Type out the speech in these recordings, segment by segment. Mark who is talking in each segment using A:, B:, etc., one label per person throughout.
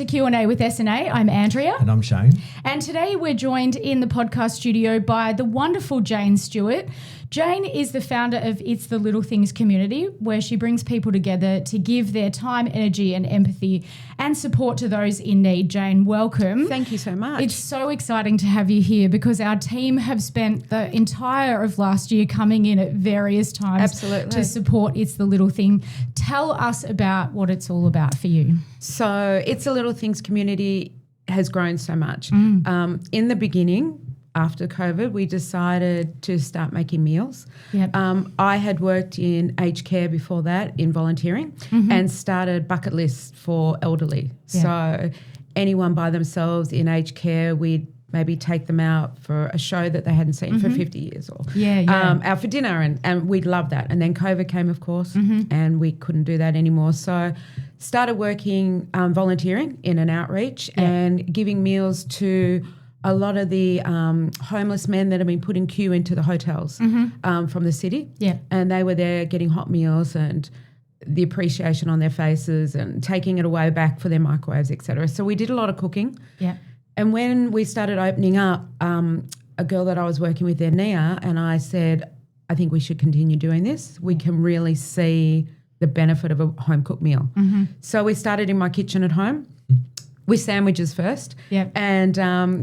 A: to Q&A with S&A. I'm Andrea.
B: And I'm Shane.
A: And today we're joined in the podcast studio by the wonderful Jane Stewart. Jane is the founder of It's the Little Things community, where she brings people together to give their time, energy and empathy and support to those in need. Jane, welcome.
C: Thank you so much.
A: It's so exciting to have you here because our team have spent the entire of last year coming in at various times
C: Absolutely.
A: to support It's the Little Thing. Tell us about what it's all about for you.
C: So It's the Little Things community has grown so much. In the beginning, after COVID, we decided to start making meals.
A: Yep.
C: I had worked in aged care before that in volunteering and started bucket lists for elderly.
A: Yeah.
C: So anyone by themselves in aged care, we'd maybe take them out for a show that they hadn't seen for 50 years or out for dinner and we'd love that. And then COVID came, of course, and we couldn't do that anymore. So started working volunteering in an outreach and giving meals to a lot of the homeless men that have been put in queue into the hotels from the city. Yeah. And they were there getting hot meals and the appreciation on their faces and taking it away back for their microwaves, et cetera. So we did a lot of cooking. Yeah. And when we started opening up, a girl that I was working with there, Nia, and I said, I think we should continue doing this. We can really see the benefit of a home-cooked meal. So we started in my kitchen at home with sandwiches first and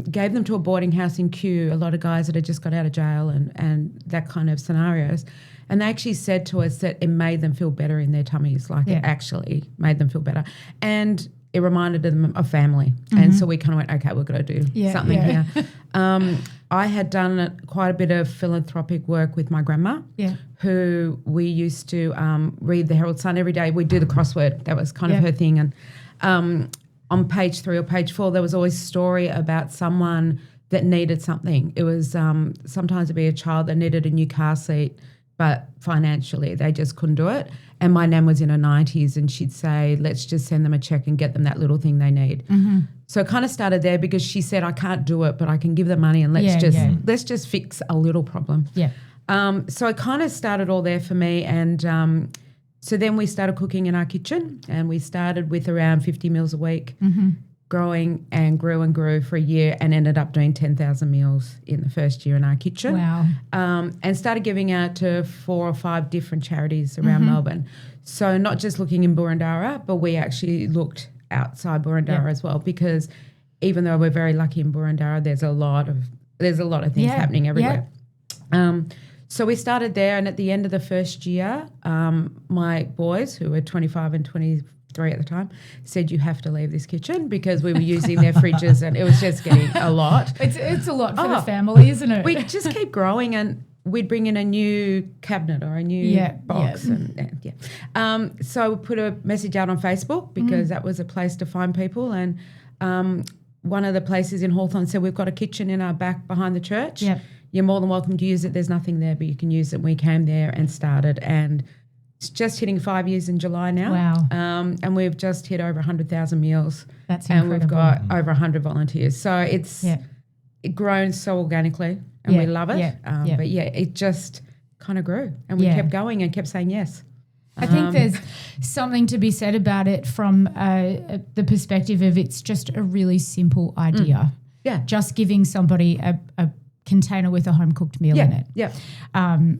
C: gave them to a boarding house in Kew, a lot of guys that had just got out of jail and that kind of scenarios. And they actually said to us that it made them feel better in their tummies, like it actually made them feel better. And it reminded them of family. And so we kind of went, okay, we've got to do something here. I had done quite a bit of philanthropic work with my grandma, who we used to read the Herald Sun every day. We'd do the crossword. That was kind of her thing. And on page 3 or page 4, there was always a story about someone that needed something. It was sometimes it'd be a child that needed a new car seat, but financially they just couldn't do it. And my nan was in her 90s and she'd say, let's just send them a check and get them that little thing they need. So it kind of started there because she said, I can't do it, but I can give them money and let's just fix a little problem. So it kind of started all there for me. And so then we started cooking in our kitchen and we started with around 50 meals a week, growing and grew for a year and ended up doing 10,000 meals in the first year in our kitchen.
A: Wow.
C: And started giving out to 4 or 5 different charities around Melbourne. So not just looking in Boroondara, but we actually looked outside Boroondara as well, because even though we're very lucky in Boroondara, there's a lot of things happening everywhere. So we started there, and at the end of the first year, my boys, who were 25 and 23 at the time, said, you have to leave this kitchen because we were using their fridges and it was just getting a lot.
A: It's a lot for the family, isn't it?
C: We just keep growing and we'd bring in a new cabinet or a new box. So we put a message out on Facebook because that was a place to find people. And one of the places in Hawthorne said, we've got a kitchen in our back behind the church. You're more than welcome to use it. There's nothing there, but you can use it. We came there and started, and it's just hitting 5 years in July now.
A: Wow.
C: And we've just hit over 100,000 meals.
A: That's
C: incredible.
A: incredible.
C: And we've got over 100 volunteers. So it's grown so organically, and we love it. But it just kind of grew, and we kept going and kept saying yes.
A: I think there's something to be said about it from the perspective of it's just a really simple idea. Just giving somebody a container with a home-cooked meal in it.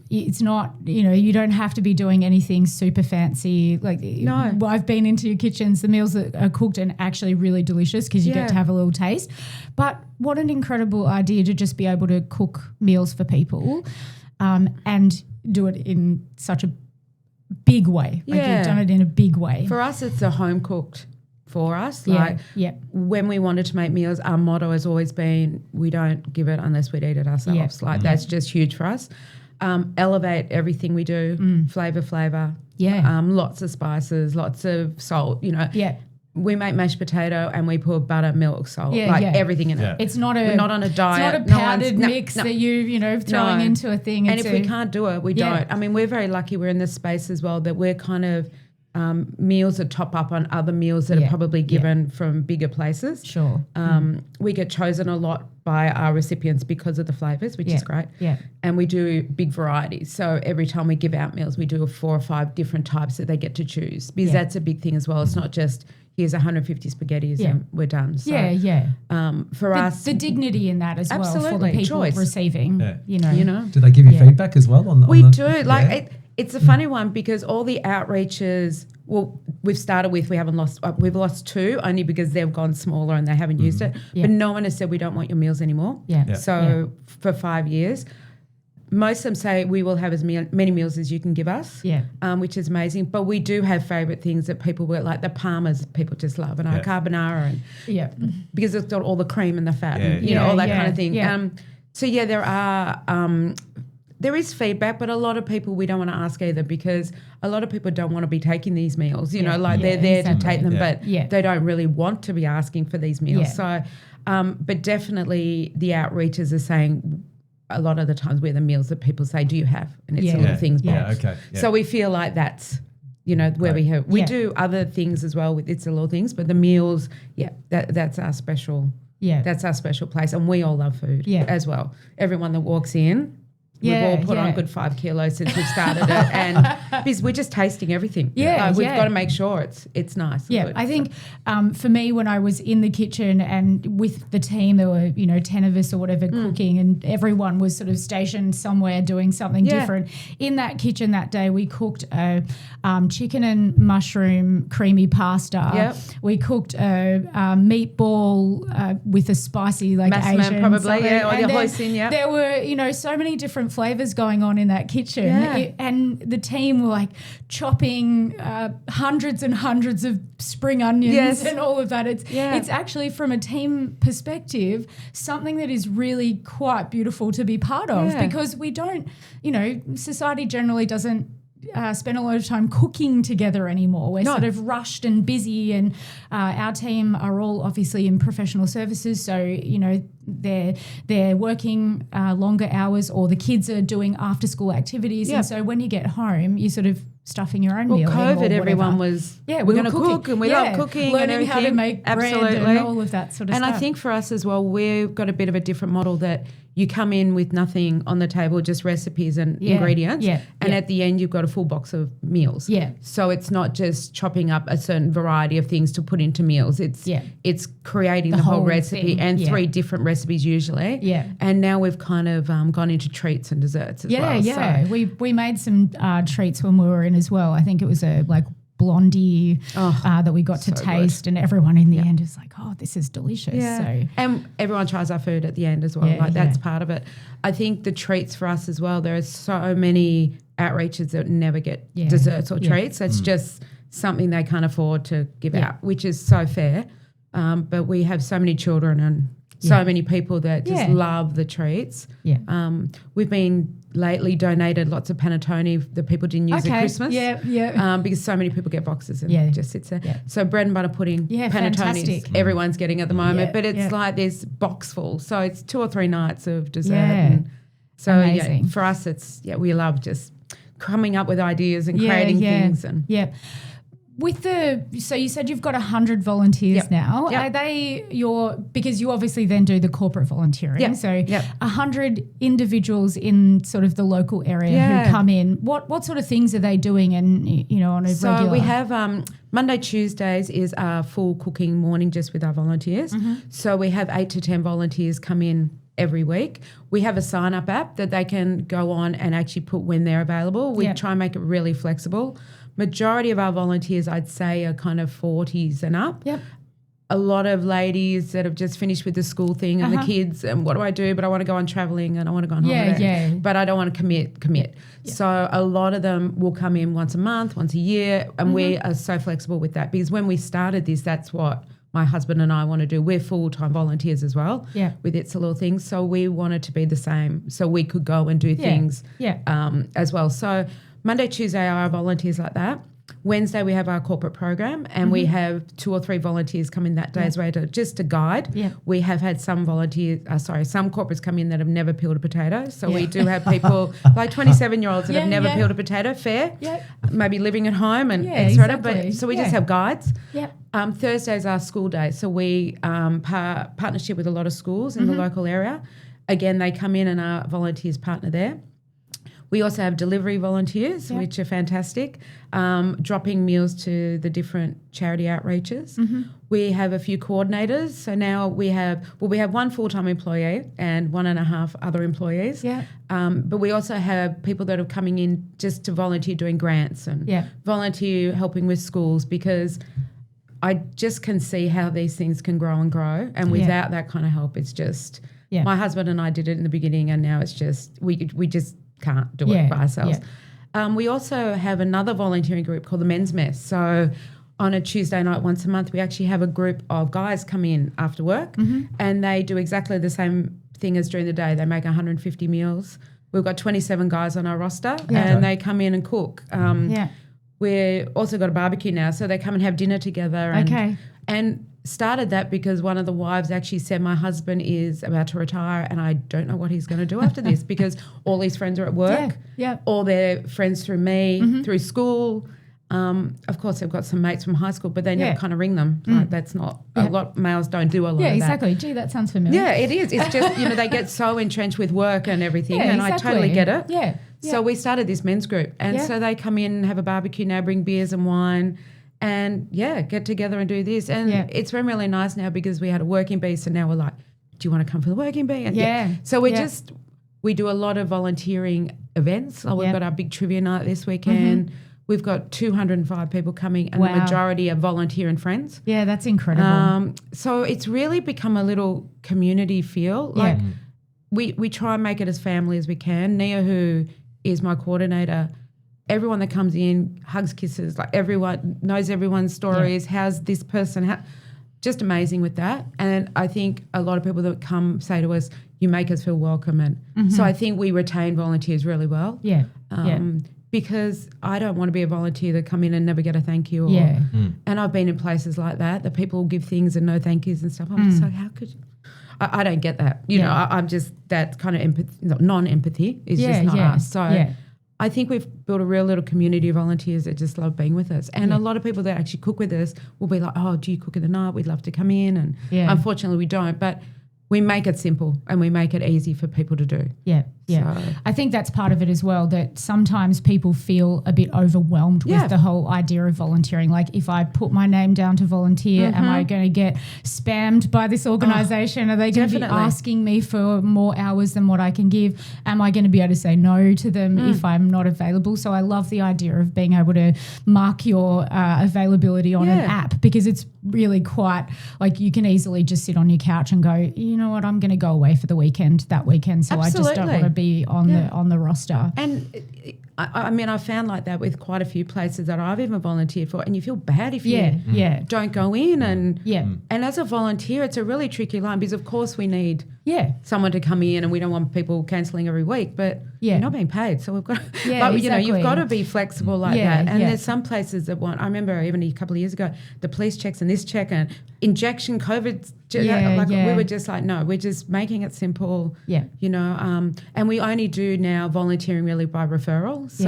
A: It's not, you don't have to be doing anything super fancy. No. I've been into your kitchens, the meals that are cooked and actually really delicious because you get to have a little taste. But what an incredible idea to just be able to cook meals for people and do it in such a big way. You've done it in a big way.
C: For us, it's a home-cooked for us. When we wanted to make meals, our motto has always been, we don't give it unless we'd eat it ourselves. That's just huge for us. Elevate everything we do, flavour. Lots of spices, lots of salt, We make mashed potato and we put butter, milk, salt, everything in it.
A: It's not
C: we're not on a diet.
A: It's not a powdered mix that you throwing into a thing.
C: And if we can't do it, we don't. I mean, we're very lucky. We're in this space as well that we're kind of meals that top up on other meals that are probably given from bigger places.
A: Sure.
C: We get chosen a lot by our recipients because of the flavours, which is great. And we do big varieties. So every time we give out meals, we do 4 or 5 different types that they get to choose because that's a big thing as well. It's not just here's 150 spaghettis and we're done. So, for us,
A: the dignity in that as well for the people receiving. You know.
B: Do they give you feedback as well on?
C: We do. Like it's a funny one because all the outreaches. Well, we've lost 2 only because they've gone smaller and they haven't used it. But no one has said we don't want your meals anymore. So for 5 years. Most of them say we will have as many meals as you can give us, which is amazing. But we do have favourite things that people like the Parmas people just love, and our carbonara, and because it's got all the cream and the fat, and all that kind of thing. There is feedback, but a lot of people we don't want to ask either because a lot of people don't want to be taking these meals. They're there to take them, but they don't really want to be asking for these meals. So, but definitely the outreaches are saying. A lot of the times we're the meals that people say, do you have? And it's a little things box. So we feel like that's, where we have. We do other things as well with It's a Little Things, but the meals, that's our special. That's our special place. And we all love food as well. Everyone that walks in, we've all put on a good 5 kilos since we've started it, and because we're just tasting everything. We've got to make sure it's nice.
A: Good, I think for me, when I was in the kitchen and with the team, there were 10 of us or whatever cooking, and everyone was sort of stationed somewhere doing something different. In that kitchen that day, we cooked a chicken and mushroom creamy pasta. We cooked a meatball with a spicy Asian
C: probably, or the hoisin.
A: There were so many different flavours going on in that kitchen, and the team were like chopping hundreds and hundreds of spring onions and all of that. It's actually, from a team perspective, something that is really quite beautiful to be part of because we don't, society generally doesn't spend a lot of time cooking together anymore. We're sort of rushed and busy, and our team are all obviously in professional services, so they're working longer hours, or the kids are doing after school activities, and so when you get home you're sort of stuffing your own meal.
C: COVID, everyone was we're going to cook, and we love cooking,
A: learning
C: and
A: how to make bread and all of that sort of stuff.
C: And I think for us as well, we've got a bit of a different model that you come in with nothing on the table, just recipes and ingredients, and at the end you've got a full box of meals. So it's not just chopping up a certain variety of things to put into meals. It's creating the whole recipe thing, and 3 different recipes usually. And now we've kind of gone into treats and desserts as well. So
A: we made some treats when we were in as well. I think it was a blondie that we got to taste, and everyone in the end is like, oh, this is delicious. So.
C: And everyone tries our food at the end as well. That's part of it. I think the treats for us as well, there are so many outreaches that never get desserts or treats. It's just something they can't afford to give out, which is so fair. But we have so many children and so many people that just love the treats. We've been lately donated lots of panettone that people didn't use at Christmas. Because so many people get boxes and it just sits there. So bread and butter pudding, panettone, everyone's getting at the moment. But it's like this box full. So it's 2 or 3 nights of dessert. And so for us, it's we love just coming up with ideas and creating things. And
A: so you said you've got 100 volunteers now. Are they because you obviously then do the corporate volunteering. So 100 individuals in sort of the local area who come in. What sort of things are they doing on a regular?
C: So we have Monday, Tuesdays is our full cooking morning just with our volunteers. So we have 8 to 10 volunteers come in every week. We have a sign-up app that they can go on and actually put when they're available. We try and make it really flexible. Majority of our volunteers, I'd say, are kind of 40s and up. A lot of ladies that have just finished with the school thing and the kids, and what do I do? But I want to go on travelling and I want to go on holiday. But I don't want to commit. So a lot of them will come in once a month, once a year, and we are so flexible with that because when we started this, that's what my husband and I want to do. We're full-time volunteers as well with It's a Little Things. So we wanted to be the same so we could go and do things as well. So Monday, Tuesday are our volunteers like that. Wednesday we have our corporate program and we have 2 or 3 volunteers come in that day as well to guide. We have had some some corporates come in that have never peeled a potato. So we do have people like 27-year-olds that have never peeled a potato, maybe living at home and But so we just have guides. Thursday's our school day. So we partnership with a lot of schools in the local area. Again, they come in and our volunteers partner there. We also have delivery volunteers, which are fantastic, dropping meals to the different charity outreaches. We have a few coordinators. So now we have one full-time employee and 1.5 other employees. But we also have people that are coming in just to volunteer doing grants and volunteer helping with schools, because I just can see how these things can grow and grow. And without that kind of help, it's just my husband and I did it in the beginning, and now it's just we just can't do it by ourselves. We also have another volunteering group called the Men's Mess. So on a Tuesday night once a month, we actually have a group of guys come in after work and they do exactly the same thing as during the day. They make 150 meals. We've got 27 guys on our roster and they come in and cook. We've also got a barbecue now, so they come and have dinner together. And started that because one of the wives actually said, my husband is about to retire and I don't know what he's going to do after this, because all his friends are at work, all their friends through me, through school. Of course, they've got some mates from high school, but they never kind of ring them. Like, that's not a lot. Males don't do a lot of that.
A: Yeah, exactly. Gee, that sounds familiar.
C: Yeah, it is. It's just, they get so entrenched with work and everything, and I totally get it.
A: Yeah.
C: So we started this men's group, and so they come in, have a barbecue now, bring beers and wine, and get together and do this. And it's been really nice now because we had a working bee, so now we're like, do you want to come for the working bee? And so we do a lot of volunteering events. Like we've got our big trivia night this weekend. We've got 205 people coming, and the majority are volunteer and friends.
A: Yeah, that's incredible.
C: So it's really become a little community feel. Like we try and make it as family as we can. Nia, who is my coordinator, everyone that comes in hugs, kisses, like everyone knows everyone's stories. How's this person? Just amazing with that. And I think a lot of people that come say to us, you make us feel welcome. And so I think we retain volunteers really well. Because I don't want to be a volunteer that come in and never get a thank you. And I've been in places like that people will give things and no thank yous and stuff. I'm just like, how could you? I don't get that. You know, I'm just that kind of non-empathy is just not us. So I think we've built a real little community of volunteers that just love being with us. And a lot of people that actually cook with us will be like, oh, do you cook in the night? We'd love to come in. And unfortunately we don't. But we make it simple and we make it easy for people to do. So.
A: I think that's part of it as well, that sometimes people feel a bit overwhelmed with the whole idea of volunteering. Like, if I put my name down to volunteer, am I going to get spammed by this organisation? Are they going to be asking me for more hours than what I can give? Am I going to be able to say no to them if I'm not available? So I love the idea of being able to mark your availability on an app, because it's really quite, like, you can easily just sit on your couch and go, you know what, I'm going to go away for the weekend that weekend, so I just don't want to be on the roster.
C: And I mean, I found like that with quite a few places that I've even volunteered for, and you feel bad if you don't go in. And as a volunteer, it's a really tricky line, because of course we need someone to come in, and we don't want people cancelling every week, but you're not being paid, so we've got you know, you've got to be flexible like that. And there's some places that want, I remember even a couple of years ago, the police checks and this check and injection, COVID, we were just like, no, we're just making it simple, you know, and we only do now volunteering really by referral. So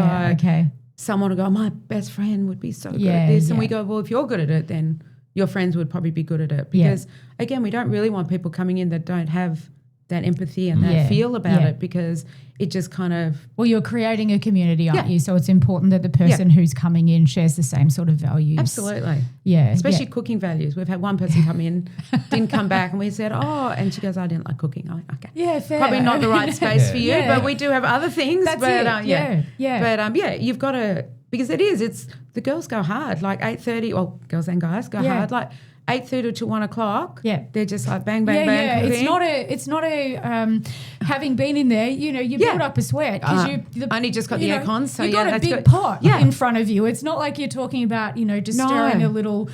C: someone will go, my best friend would be so good at this, and we go, well, if you're good at it, then your friends would probably be good at it, because again, we don't really want people coming in that don't have that empathy and that feel about it, because it just kind of...
A: Well, you're creating a community, aren't you? So it's important that the person who's coming in shares the same sort of values.
C: Absolutely. Especially cooking values. We've had one person come in, didn't come back, and we said, oh, and she goes, I didn't like cooking. I went, okay.
A: Yeah, fair.
C: Probably not the right space for you, but we do have other things.
A: That's
C: but,
A: it.
C: But, you've got to... Because it's the girls go hard, like 8:30, well, girls and guys go hard, like 8:30 to 1 o'clock. They're just like bang, bang, bang.
A: It's not a having been in there, you know, you build up a sweat because you
C: only just got the aircon, so
A: you've got a big pot in front of you. It's not like you're talking about, you know, just stirring a little,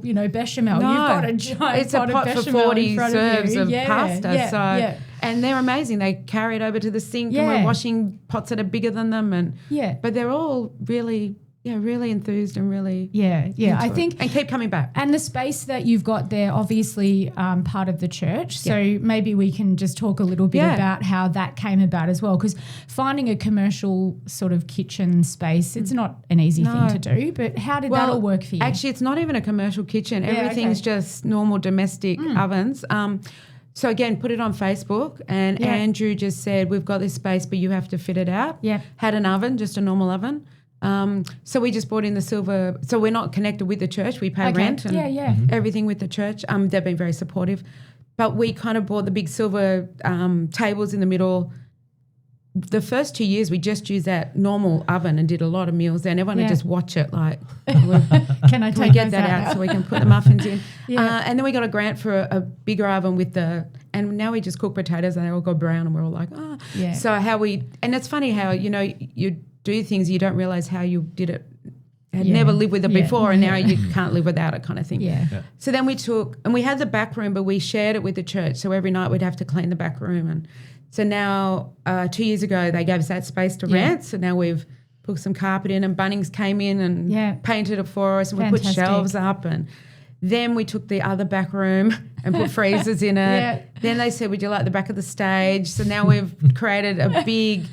A: you know, bechamel.
C: No.
A: You've got a giant pot of
C: for 40 serves of pasta.
A: So
C: and they're amazing. They carry it over to the sink, and we're washing pots that are bigger than them, and but they're all really really enthused and really
A: I think,
C: and keep coming back.
A: And the space that you've got there, obviously part of the church, so maybe we can just talk a little bit about how that came about as well, because finding a commercial sort of kitchen space, it's not an easy thing to do, but how did that all work for you?
C: Actually, it's not even a commercial kitchen. Everything's just normal domestic ovens. So again, put it on Facebook, and Andrew just said, we've got this space, but you have to fit it out.
A: Yeah.
C: Had an oven, just a normal oven. So we just brought in the silver. So we're not connected with the church. We pay rent and everything with the church. They've been very supportive. But we kind of bought the big silver tables in the middle. The first 2 years, we just used that normal oven and did a lot of meals there. And everyone would just watch it like,
A: can I take
C: get that out so we can put the muffins in? And then we got a grant for a bigger oven and now we just cook potatoes and they all go brown and we're all like, oh. Yeah. So and it's funny how, you do things you don't realise how you did it. Had never lived with it before and now you can't live without it kind of thing.
A: Yeah.
C: So then we had the back room, but we shared it with the church. So every night we'd have to clean the back room. And so now 2 years ago they gave us that space to rent. So now we've put some carpet in and Bunnings came in and painted it for us and we put shelves up and then we took the other back room and put freezers in it. Then they said, would you like the back of the stage? So now we've created a big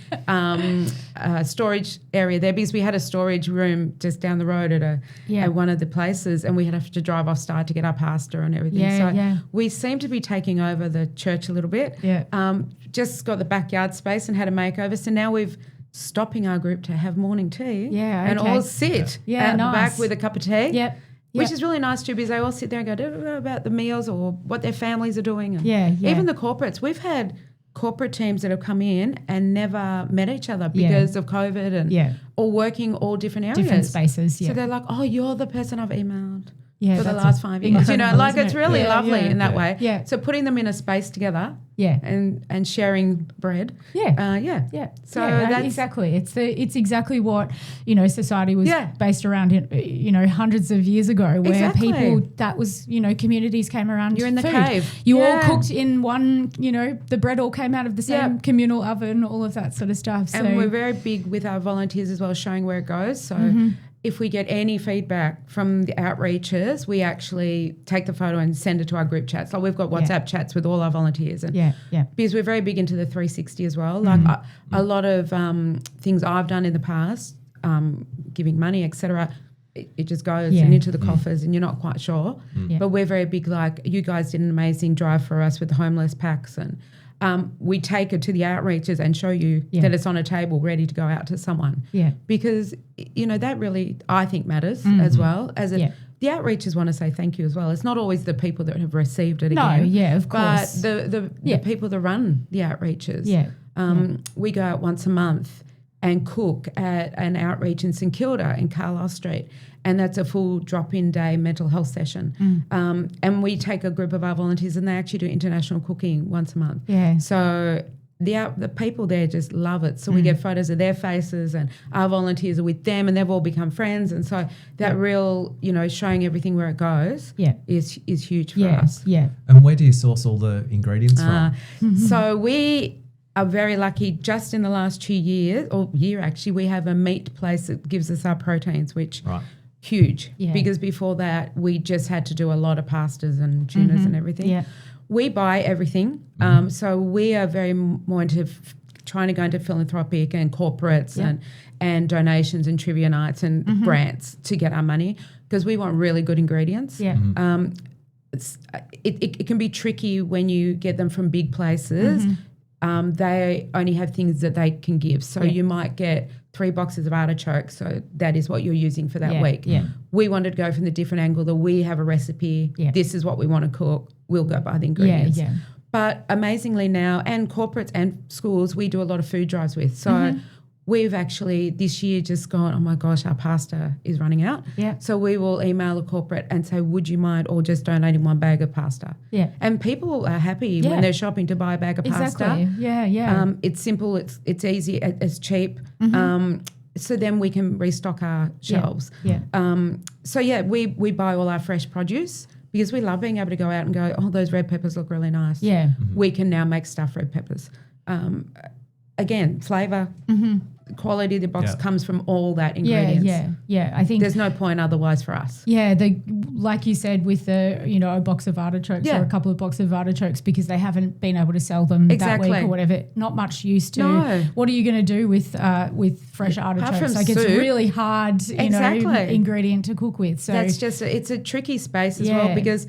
C: storage area there because we had a storage room just down the road at one of the places and we had to drive off Star to get our pasta and everything. We seem to be taking over the church a little bit. Just got the backyard space and had a makeover. So now we've stopping our group to have morning tea and all sit out the back with a cup of tea. Which is really nice too because they all sit there and go about the meals or what their families are doing. And even the corporates. We've had corporate teams that have come in and never met each other because of COVID and or working all different areas.
A: Different spaces,
C: So they're like, oh, you're the person I've emailed for the last 5 years. It's really lovely in that way. So putting them in a space together and sharing bread. So that's
A: exactly. It's exactly what, society was based around, hundreds of years ago where people, that was, communities came around.
C: You're in the
A: food.
C: cave.
A: You all cooked in one, the bread all came out of the same communal oven, all of that sort of stuff. So.
C: And we're very big with our volunteers as well, showing where it goes. So if we get any feedback from the outreaches, we actually take the photo and send it to our group chats. Like we've got WhatsApp chats with all our volunteers. And because we're very big into the 360 as well. Like a lot of things I've done in the past, giving money, etc., it just goes and into the coffers and you're not quite sure. But we're very big, like you guys did an amazing drive for us with the homeless packs and we take it to the outreaches and show you that it's on a table ready to go out to someone. Because, that really, I think, matters as well. The outreaches want to say thank you as well. It's not always the people that have received it again.
A: Of course.
C: But the people that run the outreaches. We go out once a month and cook at an outreach in St Kilda in Carlisle Street. And that's a full drop-in day mental health session. And we take a group of our volunteers and they actually do international cooking once a month. So the people there just love it. So we get photos of their faces and our volunteers are with them and they've all become friends. And so that real, showing everything where it goes is huge for us.
B: And where do you source all the ingredients from?
C: So we are very lucky just in the last 2 years, or year actually, we have a meat place that gives us our proteins, which huge because before that we just had to do a lot of pastas and tunas and everything. We buy everything. So we are very more into trying to go into philanthropic and corporates and donations and trivia nights and grants to get our money because we want really good ingredients. It can be tricky when you get them from big places. They only have things that they can give. So you might get 3 boxes of artichokes, so that is what you're using for that week. We wanted to go from the different angle that we have a recipe, this is what we want to cook, we'll go buy the ingredients. But amazingly now, and corporates and schools, we do a lot of food drives with. So we've actually this year just gone, oh my gosh, our pasta is running out. So we will email a corporate and say, would you mind, or just donating 1 bag of pasta. And people are happy when they're shopping to buy a bag of pasta. It's simple, it's easy, it's cheap. So then we can restock our shelves. We buy all our fresh produce because we love being able to go out and go, oh, those red peppers look really nice. We can now make stuffed red peppers. Again, flavour, quality of the box comes from all that ingredients.
A: I think
C: there's no point otherwise for us.
A: Like you said, with a box of artichokes or a couple of boxes of artichokes because they haven't been able to sell them that week or whatever. Not much use to.
C: No.
A: What are you going to do with fresh artichokes? Like it's really hard, ingredient to cook with. So
C: that's just it's a tricky space as well because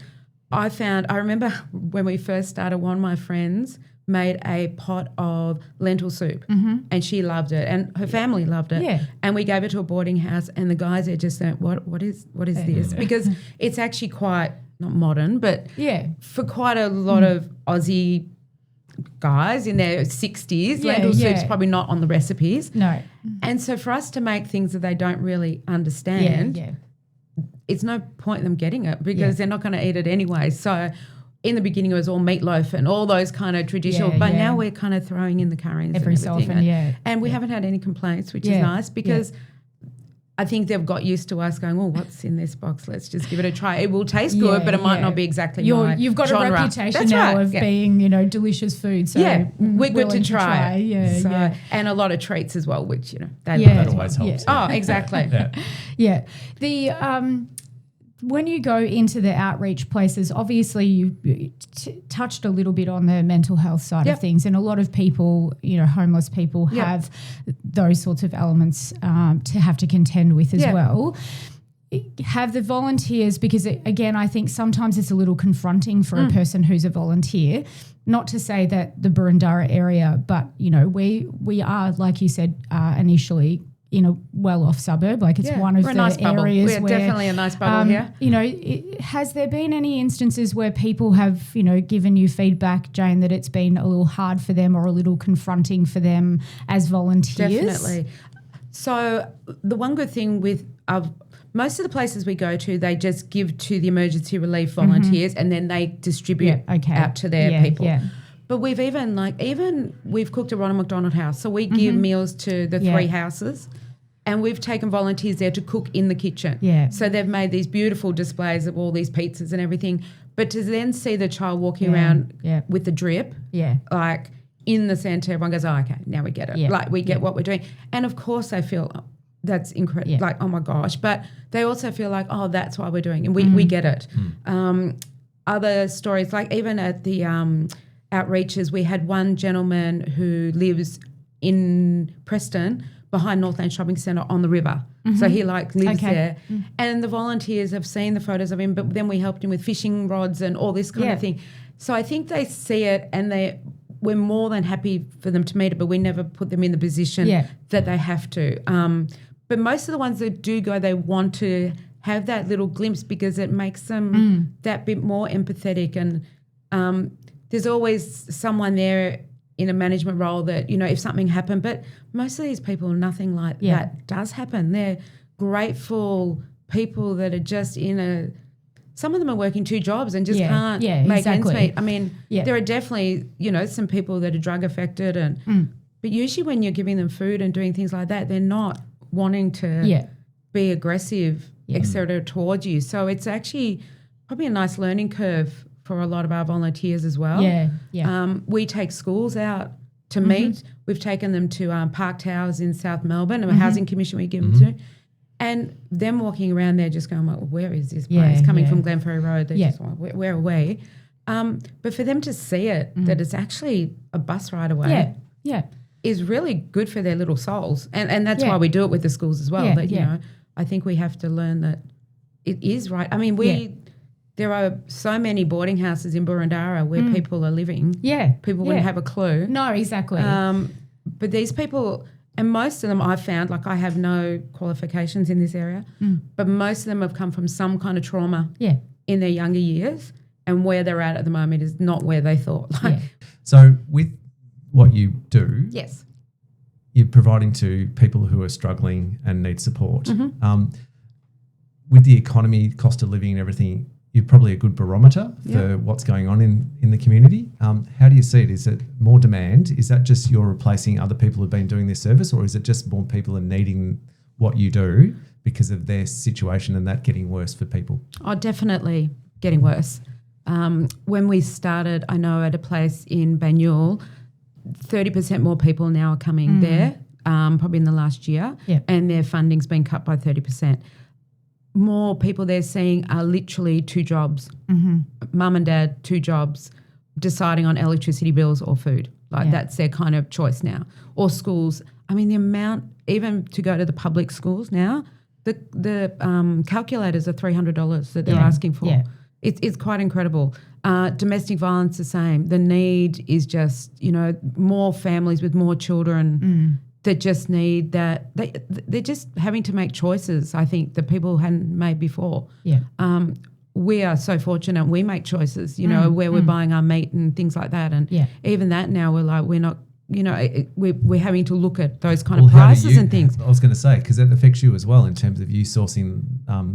C: I remember when we first started, one of my friends made a pot of lentil soup and she loved it and her family loved it.
A: Yeah.
C: And we gave it to a boarding house and the guys there just said, what is this? Because it's actually quite, not modern, but for quite a lot of Aussie guys in their 60s, lentil soup's probably not on the recipes.
A: No.
C: And so for us to make things that they don't really understand, it's no point in them getting it because they're not going to eat it anyway. So in the beginning it was all meatloaf and all those kind of traditional, but now we're kind of throwing in the curries
A: every so often,
C: and we haven't had any complaints, which is nice because I think they've got used to us going, oh, what's in this box? Let's just give it a try. It will taste good, but it might not be exactly my
A: You've got
C: genre.
A: a reputation now of being, delicious food. So
C: we're good to try.
A: Yeah,
C: and a lot of treats as well, which,
B: that always helps.
C: Oh, exactly.
A: The when you go into the outreach places, obviously you touched a little bit on the mental health side of things, and a lot of people, homeless people have those sorts of elements to have to contend with as well. Have the volunteers, because again, I think sometimes it's a little confronting for a person who's a volunteer, not to say that the Burundara area, but, we are, like you said initially, in a well-off suburb, like it's one of the
C: nice
A: areas
C: we're
A: where
C: definitely a nice bubble here.
A: Has there been any instances where people have, given you feedback, Jane, that it's been a little hard for them or a little confronting for them as volunteers?
C: Definitely. So the one good thing with most of the places we go to, they just give to the emergency relief volunteers and then they distribute out to their people. Yeah. But we've we've cooked at Ronald McDonald House. So we give meals to the 3 houses and we've taken volunteers there to cook in the kitchen.
A: Yeah.
C: So they've made these beautiful displays of all these pizzas and everything. But to then see the child walking around with the drip, like in the centre, everyone goes, oh, okay, now we get it.
A: Yeah.
C: Like we get what we're doing. And of course they feel, oh, that's incredible, like, oh my gosh. But they also feel like, oh, that's why we're doing it. And we get it. Other stories, like even at the outreaches, we had one gentleman who lives in Preston behind Northland Shopping Centre on the river. So he lives there. And the volunteers have seen the photos of him, but then we helped him with fishing rods and all this kind of thing. So I think they see it and we're more than happy for them to meet it, but we never put them in the position that they have to. But most of the ones that do go, they want to have that little glimpse because it makes them that bit more empathetic. And there's always someone there in a management role that, if something happened, but most of these people, nothing like that does happen. They're grateful people that are just some of them are working 2 jobs and just can't make ends meet. I mean, there are definitely, some people that are drug affected but usually when you're giving them food and doing things like that, they're not wanting to be aggressive, etc. towards you. So it's actually probably a nice learning curve for a lot of our volunteers as well. We take schools out to meet. We've taken them to Park Towers in South Melbourne, a housing commission we give them to. And them walking around there just going, well, where is this place? Coming from Glenferrie Road, they're just like, where are we? But for them to see it, that it's actually a bus ride away is really good for their little souls. And that's why we do it with the schools as well. But, I think we have to learn that it is right. I mean, there are so many boarding houses in Burundara where people are living. People wouldn't have a clue.
A: No, exactly.
C: But these people, and most of them I've found, like I have no qualifications in this area, but most of them have come from some kind of trauma in their younger years, and where they're at the moment is not where they thought.
B: So with what you do, you're providing to people who are struggling and need support. With the economy, cost of living and everything, you're probably a good barometer for what's going on in the community. How do you see it? Is it more demand? Is that just you're replacing other people who've been doing this service, or is it just more people are needing what you do because of their situation and that getting worse for people?
C: Oh, definitely getting worse. When we started, I know at a place in Banyule, 30% more people now are coming there, probably in the last year, and their funding's been cut by 30%. More people they're seeing are literally 2 jobs, mum and dad, 2 jobs, deciding on electricity bills or food. That's their kind of choice now. Or schools. I mean, the amount, even to go to the public schools now, the calculators are $300 that they're asking for. It's quite incredible. Domestic violence, the same. The need is just, more families with more children that just need that. They're just having to make choices, I think, that people hadn't made before.
A: Yeah.
C: We are so fortunate. We make choices, where we're buying our meat and things like that. And even that now we're like, we're not, we're having to look at those kind of prices and things.
B: I was going to say, because that affects you as well in terms of you sourcing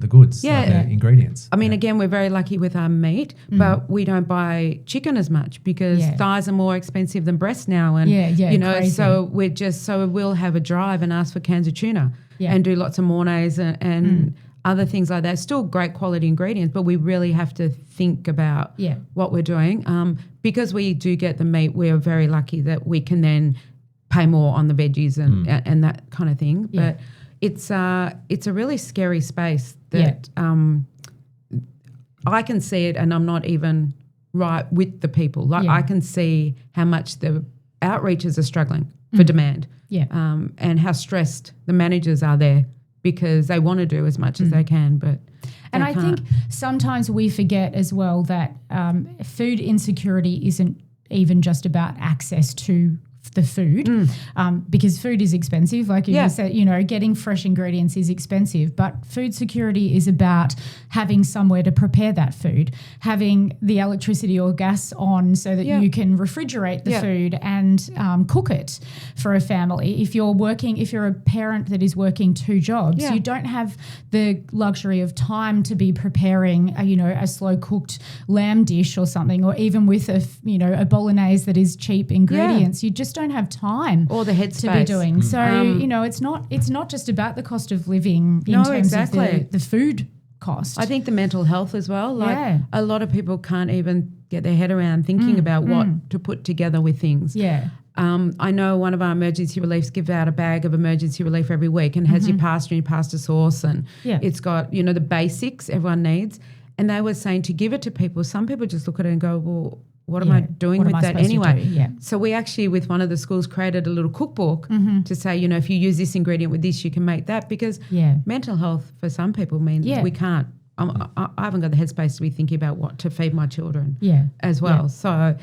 B: the goods, the ingredients.
C: I mean, again, we're very lucky with our meat, but we don't buy chicken as much because thighs are more expensive than breasts now. And,
A: crazy.
C: So we'll have a drive and ask for cans of tuna and do lots of mornay's and other things like that. Still great quality ingredients, but we really have to think about what we're doing. Because we do get the meat, we are very lucky that we can then pay more on the veggies and that kind of thing.
A: Yeah.
C: But it's a really scary space that I can see it, and I'm not even right with the people. Like I can see how much the outreachers are struggling for demand and how stressed the managers are there, because they want to do as much as they can, but
A: I think sometimes we forget as well that food insecurity isn't even just about access to the food, because food is expensive. Like you just said, getting fresh ingredients is expensive, but food security is about having somewhere to prepare that food, having the electricity or gas on so that you can refrigerate the food and cook it for a family. If you're a parent that is working 2 jobs, you don't have the luxury of time to be preparing a slow cooked lamb dish or something, or even with a bolognese that is cheap ingredients. You just don't have time
C: or the headspace
A: to be doing. So, it's not just about the cost of living in terms of the food cost.
C: I think the mental health as well. Like a lot of people can't even get their head around thinking about what to put together with things.
A: Yeah.
C: I know one of our emergency reliefs gives out a bag of emergency relief every week and has your pasta and your pasta sauce, and it's got, the basics everyone needs. And they were saying to give it to people, some people just look at it and go, well, what am I doing with that anyway? So we actually, with one of the schools, created a little cookbook to say, if you use this ingredient with this, you can make that, because mental health for some people means we can't. I haven't got the headspace to be thinking about what to feed my children as well. Yeah. So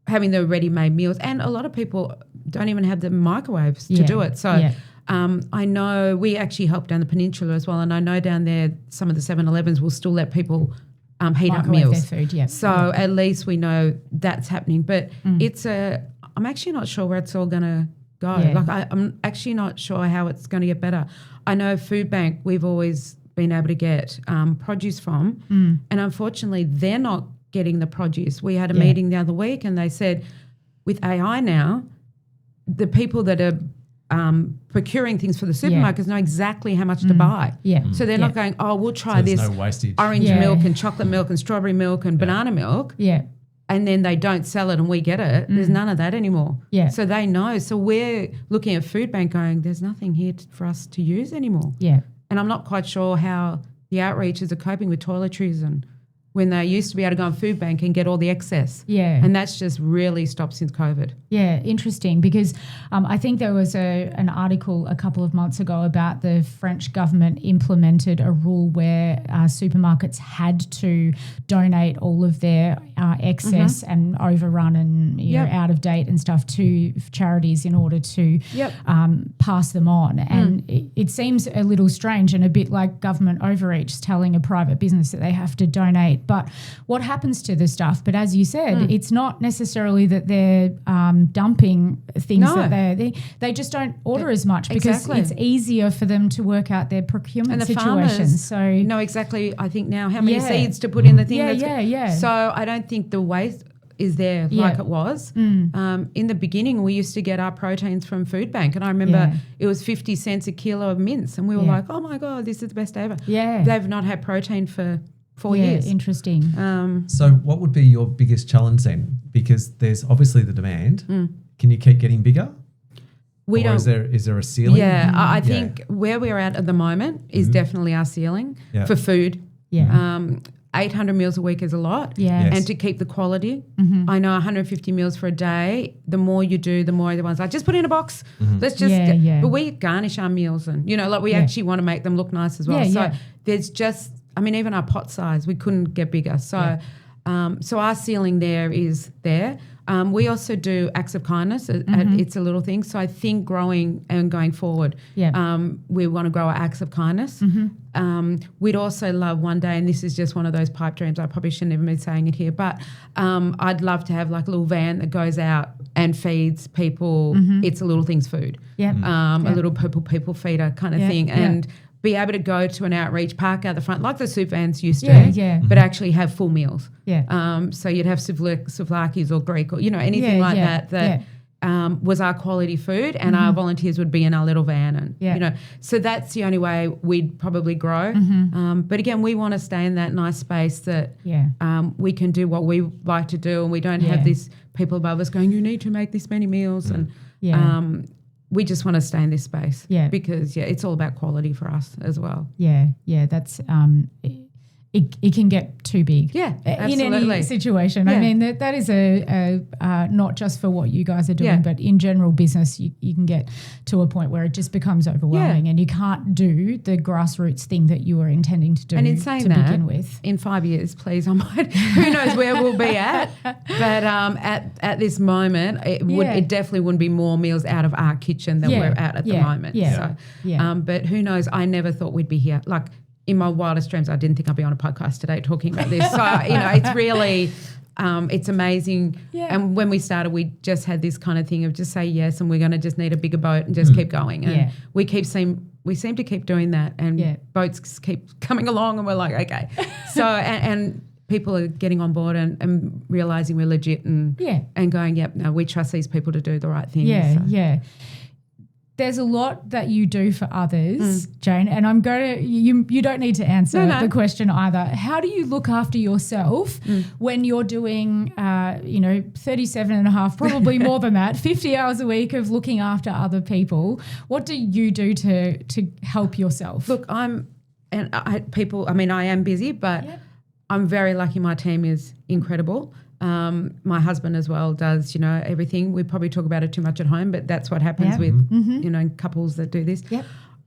C: having the ready-made meals, and a lot of people don't even have the microwaves to do it. So I know we actually help down the peninsula as well, and I know down there some of the 7-Elevens will still let people heat up meals.
A: Their food,
C: So at least we know that's happening. But I'm actually not sure where it's all going to go.
A: Yeah.
C: Like I'm actually not sure how it's going to get better. I know Food Bank, we've always been able to get produce from, and unfortunately they're not getting the produce. We had a meeting the other week, and they said with AI now, the people that are procuring things for the supermarkets know exactly how much to buy.
A: Yeah.
C: So they're not going, oh, we'll try this
B: no wastage.
C: orange milk and chocolate milk and strawberry milk and banana milk.
A: Yeah.
C: And then they don't sell it and we get it. There's none of that anymore.
A: Yeah.
C: So they know. So we're looking at Food Bank going, there's nothing here for us to use anymore.
A: Yeah.
C: And I'm not quite sure how the outreaches are coping with toiletries and when they used to be able to go on Food Bank and get all the excess.
A: Yeah.
C: And that's just really stopped since COVID.
A: Yeah, interesting, because I think there was an article a couple of months ago about the French government implemented a rule where supermarkets had to donate all of their excess and overrun and out of date and stuff to charities in order to pass them on. And it seems a little strange and a bit like government overreach telling a private business that they have to donate. But what happens to the stuff? But as you said, it's not necessarily that they're dumping things that they just don't order as much because it's easier for them to work out their procurement situations. So
C: know exactly, I think now, how many seeds to put in the thing. So I don't think the waste is there like it was. In the beginning, we used to get our proteins from Food Bank, and I remember it was 50 cents a kilo of mince, and we were like, oh my God, this is the best ever.
A: Yeah.
C: They've not had protein for 4 years.
A: Interesting.
B: So what would be your biggest challenge then? Because there's obviously the demand. Can you keep getting bigger? Is there a ceiling?
C: Yeah, I think where we're at the moment is definitely our ceiling for food.
A: Yeah.
C: 800 meals a week is a lot.
A: Yeah.
C: And to keep the quality, I know 150 meals for a day, the more you do, the more everyone's like, just put it in a box. Let's just, but we garnish our meals and, we actually want to make them look nice as well. So there's just I mean, even our pot size, we couldn't get bigger. So, so our ceiling there is there. We also do acts of kindness. It's a little thing. So I think growing and going forward, we want to grow our acts of kindness. We'd also love one day, and this is just one of those pipe dreams, I probably shouldn't even be saying it here, but I'd love to have like a little van that goes out and feeds people. It's a Little Things food, a little purple people feeder kind of thing, and be able to go to an outreach, park out the front like the soup vans used to, but actually have full meals. So you'd have souvlakis or Greek or, anything like that was our quality food, and our volunteers would be in our little van. And, so that's the only way we'd probably grow. But again, we want to stay in that nice space that we can do what we like to do, and we don't have these people above us going, you need to make this many meals. And we just want to stay in this space because, it's all about quality for us as well.
A: That's it can get too big in any situation. I mean, that is not just for what you guys are doing, but in general business, you can get to a point where it just becomes overwhelming and you can't do the grassroots thing that you were intending to do
C: and in saying
A: to
C: that,
A: begin with.
C: In 5 years, please, I might, who knows where we'll be at. But at this moment, it definitely wouldn't be more meals out of our kitchen than we're at the moment. But who knows, I never thought we'd be here. Like, in my wildest dreams, I didn't think I'd be on a podcast today talking about this. So, it's really, it's amazing. And when we started, we just had this kind of thing of just say yes, and we're going to just need a bigger boat and just keep going. And we seem to keep doing that, and boats keep coming along, and we're like, okay. So, and people are getting on board and realising we're legit and going, yep, no, we trust these people to do the right thing.
A: There's a lot that you do for others, Jane, and I'm going to, you don't need to answer the question either. How do you look after yourself when you're doing, 37 and a half, probably more than that, 50 hours a week of looking after other people? What do you do to help yourself?
C: Look, I am busy, but I'm very lucky. My team is incredible. My husband as well does, everything. We probably talk about it too much at home, but that's what happens with, couples that do this.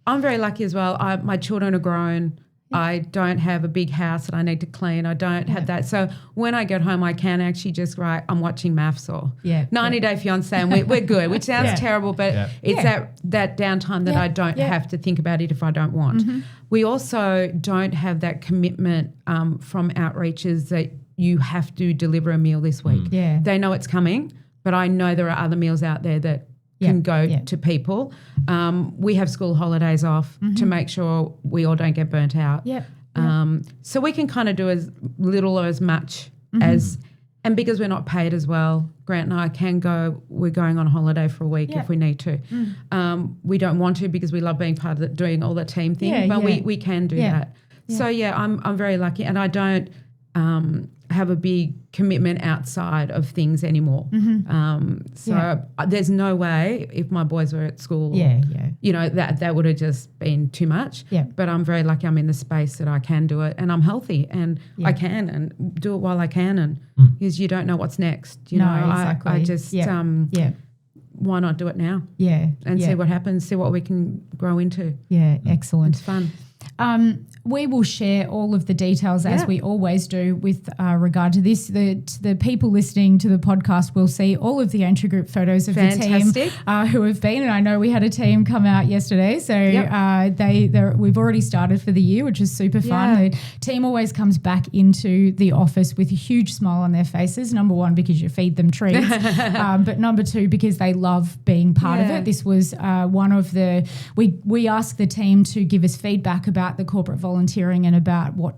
C: I'm very lucky as well. My children are grown. I don't have a big house that I need to clean. I don't have that. So when I get home, I can actually just write, I'm watching maths or 90 Day Fiancé, and we're good, which sounds terrible, but it's that downtime that I don't have to think about it if I don't want. We also don't have that commitment from outreaches that you have to deliver a meal this week. They know it's coming, but I know there are other meals out there that can go to people. We have school holidays off to make sure we all don't get burnt out. So we can kind of do as little or as much as, and because we're not paid as well, Grant and I can go, we're going on holiday for a week if we need to. We don't want to because we love being part of doing all the team thing, but we can do that. So I'm very lucky, and I don't have a big commitment outside of things anymore. There's no way if my boys were at school, that would have just been too much. But I'm very lucky I'm in the space that I can do it, and I'm healthy, and I can and do it while I can, and because you don't know what's next.
A: Exactly.
C: I just why not do it now? And see what happens, see what we can grow into.
A: Excellent.
C: It's fun.
A: We will share all of the details as we always do with regard to this. The people listening to the podcast will see all of the entry group photos of the team who have been, and I know we had a team come out yesterday, so we've already started for the year, which is super fun. The team always comes back into the office with a huge smile on their faces, number one, because you feed them treats, but number two, because they love being part of it. This was one of the, we asked the team to give us feedback about the corporate volunteering and about what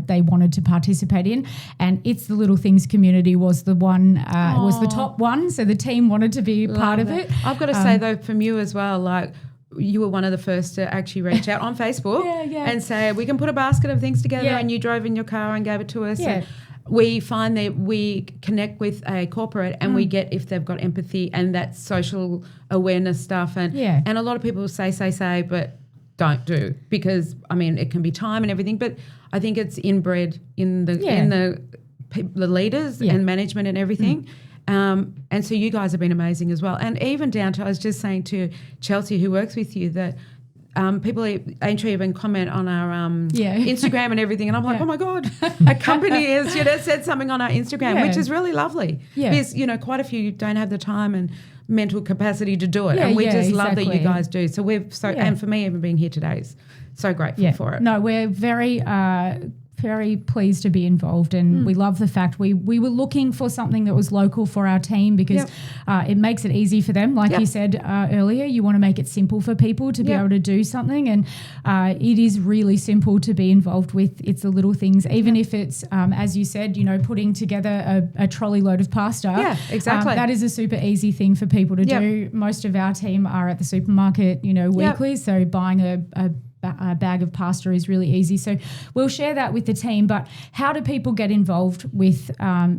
A: they wanted to participate in, and It's the Little Things community was the one, was the top one, so the team wanted to be part of it.
C: I've got to say though, from you as well, like you were one of the first to actually reach out on Facebook and say we can put a basket of things together, and you drove in your car and gave it to us. And we find that we connect with a corporate and we get if they've got empathy and that social awareness stuff, and a lot of people say, but don't do, because it can be time and everything, but I think it's inbred in the leaders and management and everything. And so you guys have been amazing as well, and even down to, I was just saying to Chelsea who works with you that people Andrea even comment on our Instagram and everything, and I'm like, oh my God, a company has said something on our Instagram, which is really lovely. Because quite a few don't have the time and mental capacity to do it, and we just love that you guys do. So and for me, even being here today is so grateful for it.
A: No, we're very pleased to be involved, and we love the fact we were looking for something that was local for our team because it makes it easy for them. Like you said earlier, you want to make it simple for people to be able to do something, and it is really simple to be involved with. It's the little things, even if it's, as you said, putting together a trolley load of pasta.
C: Yeah, exactly.
A: That is a super easy thing for people to do. Most of our team are at the supermarket, weekly, so buying a bag of pasta is really easy. So we'll share that with the team. But how do people get involved with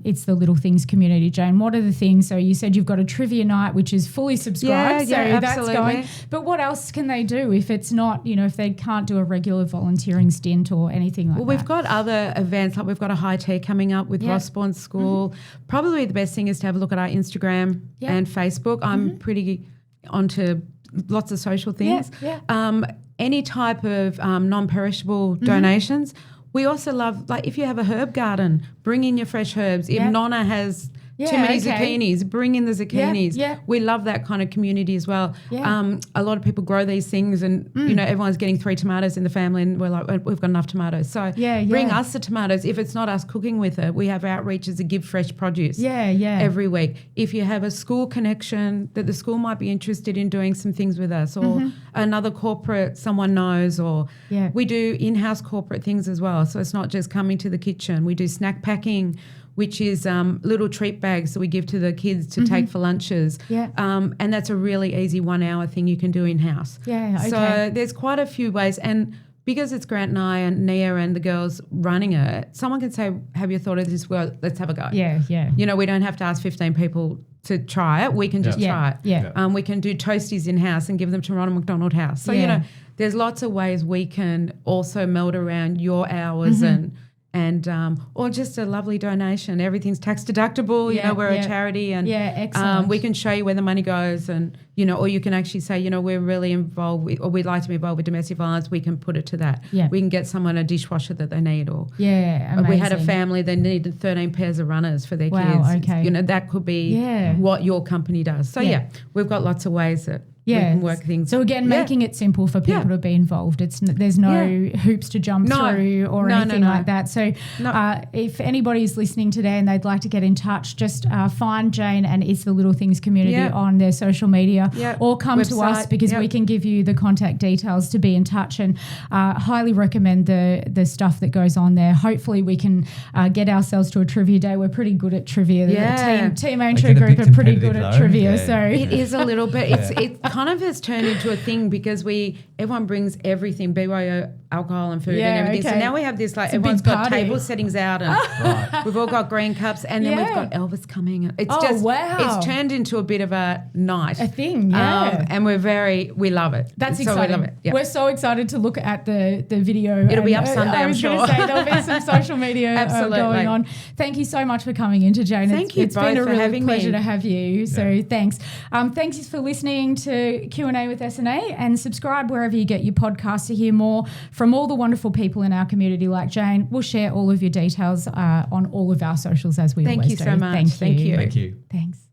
A: It's the Little Things community, Jane? What are the things? So you said you've got a trivia night, which is fully subscribed. That's going. But what else can they do if it's not, if they can't do a regular volunteering stint or anything like that?
C: Well, we've got other events. Like we've got a high tea coming up with Rossbourne School. Probably the best thing is to have a look at our Instagram and Facebook. I'm pretty onto lots of social things. Any type of non-perishable donations. We also love, like, if you have a herb garden, bring in your fresh herbs. If Nonna has too many zucchinis, bring in the zucchinis. We love that kind of community as well. A lot of people grow these things, and everyone's getting 3 tomatoes in the family, and we're like, we've got enough tomatoes. So bring us the tomatoes. If it's not us cooking with it, we have outreaches to give fresh produce every week. If you have a school connection that the school might be interested in doing some things with us, or another corporate someone knows, or we do in-house corporate things as well. So it's not just coming to the kitchen. We do snack packing, which is little treat bags that we give to the kids to take for lunches. And that's a really easy 1 hour thing you can do in-house. So there's quite a few ways. And because it's Grant and I and Nia and the girls running it, someone can say, have you thought of this? Well, let's have a go. We don't have to ask 15 people to try it. We can just try it. We can do toasties in-house and give them to Ronald McDonald House. So, there's lots of ways we can also meld around your hours and or just a lovely donation. Everything's tax deductible. We're a charity, and
A: excellent.
C: We can show you where the money goes, and or you can actually say, we're really involved with, or we'd like to be involved with domestic violence. We can put it to that. We can get someone a dishwasher that they need, or
A: amazing.
C: We had a family that needed 13 pairs of runners for their kids. That could be what your company does. So we've got lots of ways that we can work things.
A: So again, making it simple for people to be involved. There's no hoops to jump through or anything like that. So if anybody's listening today and they'd like to get in touch, just find Jane and It's the Little Things community on their social media, or come to us, because we can give you the contact details to be in touch, and highly recommend the stuff that goes on there. Hopefully we can get ourselves to a trivia day. We're pretty good at trivia. The team Andrea group are pretty good at trivia. So
C: it is a little bit. It's kind of has turned into a thing because everyone brings everything, BYO, alcohol and food and everything. So now we have this, like, everyone's got table settings out, and we've all got green cups, and then we've got Elvis coming. It's it's turned into a bit of a night.
A: A thing,
C: and we love it.
A: That's exciting. We love it. We're so excited to look at the video.
C: It'll be up Sunday, I'm sure.
A: I was going to say there'll be some social media going on. Thank you so much for coming in, Jane.
C: Thank you
A: It's been a real pleasure to have you. So thanks. Thanks for listening to Q&A with SNA, and subscribe wherever you get your podcasts to hear more from all the wonderful people in our community like Jane. We'll share all of your details on all of our socials, as we always do.
C: Thank you so much.
A: Thank you.
B: Thank you.
A: Thanks.